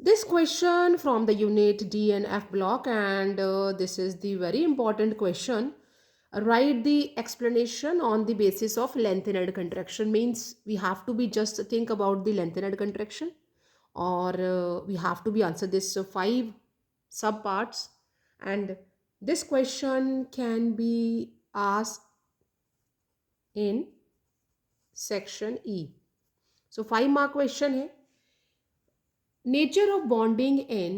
This question from the unit D and F block, and this is the very important question. Write the explanation on the basis of lengthened contraction. Means we have to be just think about the lengthened contraction, or we have to be answer this five sub parts, and this question can be asked in section E. So 5 mark question है. Nature of bonding in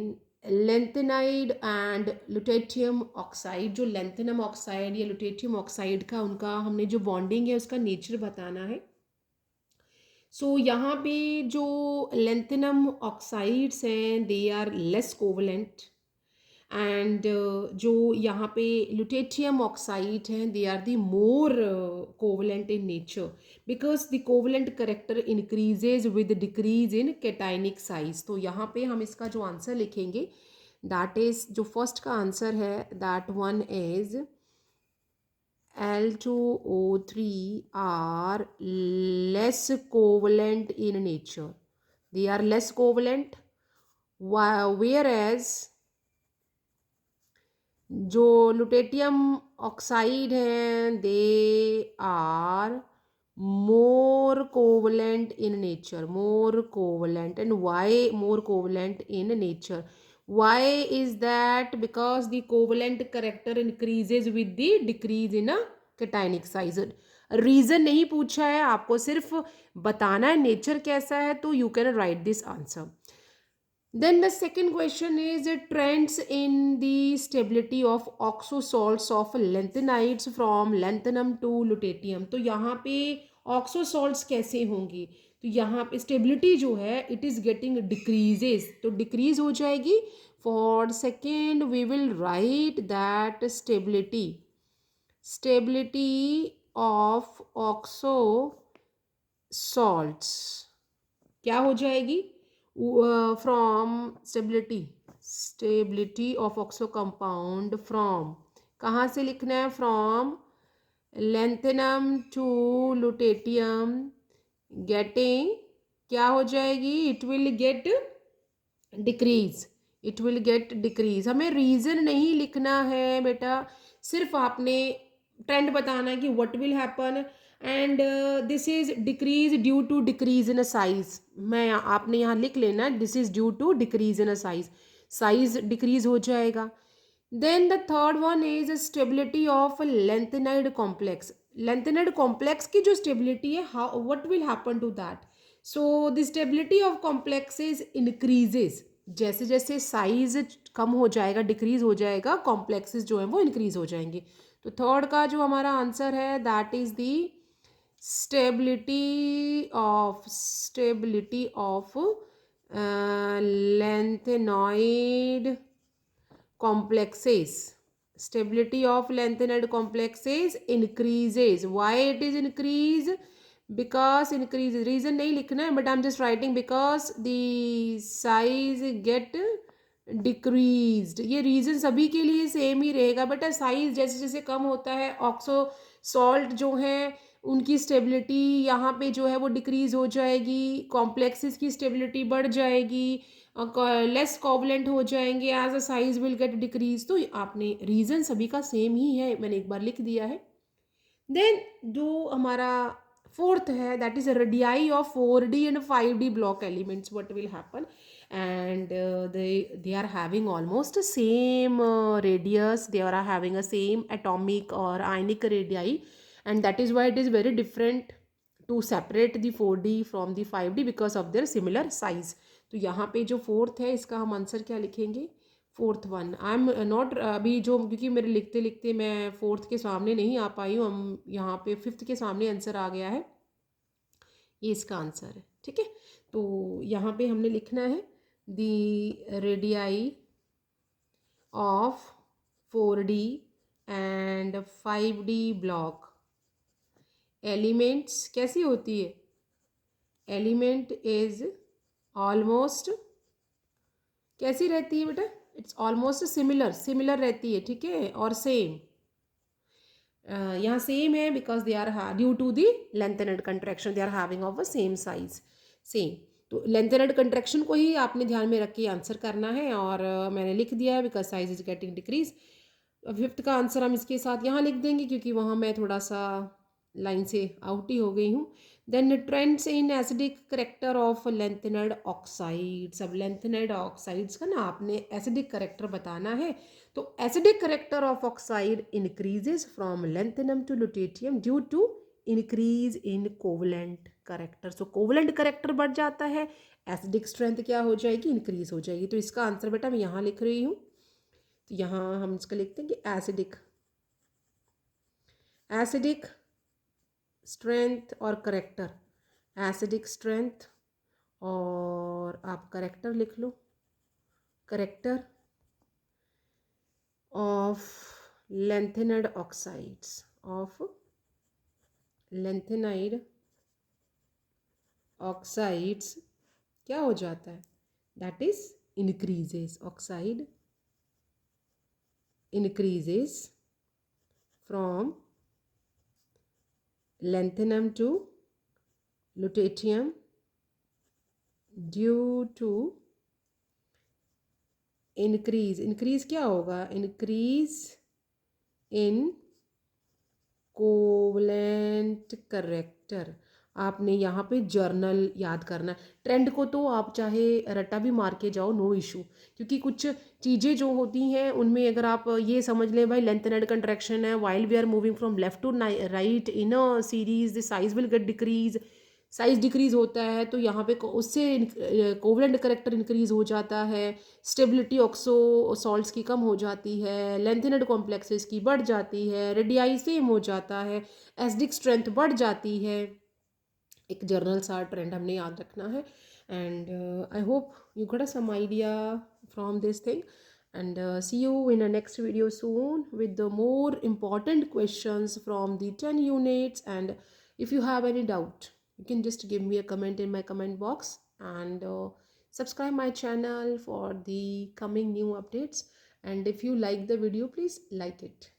lanthanide and lutetium oxide. जो lanthanum oxide या lutetium oxide का उनका हमने जो bonding है उसका nature बताना है. सो यहाँ पे जो लेंथेनम ऑक्साइड्स हैं they are less covalent, and जो यहाँ पे लुटेशियम ऑक्साइड हैं they are the more covalent in nature, because the covalent character increases with decrease in cationic size. तो यहाँ पे हम इसका जो आंसर लिखेंगे दैट इज, जो फर्स्ट का आंसर है that one is L2O3 are less covalent in nature. They are less covalent, whereas जो लुटेशियम ऑक्साइड हैं they are more covalent in nature. More covalent. And why more covalent in nature? why is that? because the covalent character increases with the decrease in a cationic size. Reason नहीं पूछा है आपको, सिर्फ बताना है nature कैसा है, तो you can write this answer. Then the second question is trends in the stability of oxosalts of lanthanides from lanthanum to lutetium. तो यहाँ पे oxosalts कैसे होंगी? तो यहाँ पे स्टेबिलिटी जो है इट इज गेटिंग डिक्रीजेस, तो डिक्रीज हो जाएगी. For second we will write that stability of oxo salts क्या हो जाएगी? From stability of oxo compound from, कहाँ से लिखना है? From lanthanum to lutetium getting क्या हो जाएगी? It will get decrease. It will get decrease. हमें रीजन नहीं लिखना है बेटा, सिर्फ आपने ट्रेंड बताना है कि what will happen, and this is decrease due to decrease in a size. मैं आपने यहाँ लिख लेना this is due to decrease in a size. Size decrease हो जाएगा. Then the third one is stability of lanthanide complex. Lanthanide complex की जो stability है, how what will happen to that? So the stability of complexes increases. जैसे जैसे size कम हो जाएगा, decrease हो जाएगा, कॉम्प्लेक्सेस जो है वो इंक्रीज हो जाएंगे. तो थर्ड का जो हमारा आंसर है that is the stability of lengthenoid complexes. Stability of lengthened complexes increases. Why it is increase? because increase, reason नहीं लिखना है, but I'm just writing because the size get decreased. ये रीजन सभी के लिए सेम ही रहेगा बेटा. साइज जैसे जैसे कम होता है, ऑक्सो सॉल्ट जो है उनकी स्टेबिलिटी यहाँ पे जो है वो डिक्रीज हो जाएगी, कॉम्प्लेक्सेस की स्टेबिलिटी बढ़ जाएगी, लेस कोवलेंट हो जाएंगे as a size will get decrease. तो आपने रीजन सभी का सेम ही है, मैंने एक बार लिख दिया है. देन जो हमारा फोर्थ है that is radii of 4D and 5D block elements. what will happen? and they are having almost the same radius, they are having a same atomic or ionic radii, and that is why it is very different to separate the 4D from the 5D because of their similar size. तो यहाँ पे जो fourth है इसका हम answer क्या लिखेंगे? Fourth one. I am not अभी जो, क्योंकि मेरे लिखते लिखते मैं फोर्थ के सामने नहीं आ पाई हूँ, हम यहाँ पे फिफ्थ के सामने आंसर आ गया है, ये इसका आंसर है. ठीक है, तो यहाँ पे हमने लिखना है the radii of 4D and 5D block elements कैसी होती है? एलिमेंट इज ऑलमोस्ट कैसी रहती है बेटा? इट्स ऑलमोस्ट सिमिलर रहती है. ठीक है, और सेम यहाँ सेम है because they are due to the length and contraction they are having of a size same, सेम. तो लेंथेनेड कंट्रैक्शन को ही आपने ध्यान में रख के आंसर करना है, और मैंने लिख दिया है because size is getting decrease. Fifth का आंसर हम इसके साथ यहाँ लिख देंगे क्योंकि वहाँ मैं थोड़ा सा लाइन से आउट ही हो गई हूँ। Then trends in acidic character of lanthanide oxides. अब लेंथेनेड ऑक्साइड्स का ना आपने एसिडिक करेक्टर बताना है। तो acidic character of oxide increases from lanthanum to lutetium due to increase in covalent character. So covalent character बढ़ जाता है, एसिडिक स्ट्रेंथ क्या हो जाएगी, इंक्रीज हो जाएगी। तो इसका आंसर बेटा मैं यहाँ लिख रही हूँ। तो यहाँ हम इसका लिखते हैं कि एसिडिक स्ट्रेंथ और करेक्टर, एसिडिक स्ट्रेंथ और आप करेक्टर लिख लो, character of lanthanide oxides, of lanthanide oxides क्या हो जाता है, that is increases, oxide increases from lanthanum to lutetium due to increase क्या होगा, increase in कोवलेंट करेक्टर। आपने यहाँ पे जर्नल याद करना है। ट्रेंड को तो आप चाहे रट्टा भी मार के जाओ, नो इशू, क्योंकि कुछ चीज़ें जो होती हैं उनमें अगर आप ये समझ लें भाई लेंथेनेड कंट्रैक्शन है, while we are moving from left to right in a series the size will get decrease, size decrease होता है तो यहाँ पे उससे कोवलेंट करेक्टर इंक्रीज हो जाता है, स्टेबिलिटी ऑक्सो सॉल्ट्स की कम हो जाती है, लेंथेनेड कॉम्प्लेक्सेस की बढ़ जाती है, रेडियाई सेम हो जाता है, एसिडिक स्ट्रेंथ बढ़ जाती है। एक जर्नल सा ट्रेंड हमने याद रखना है। And I hope you got some idea from this thing, and see you in a next video soon with the more important questions from the 10 units. And if you have any doubt, you can just give me a comment in my comment box, and subscribe my channel for the coming new updates. And if you like the video, please like it.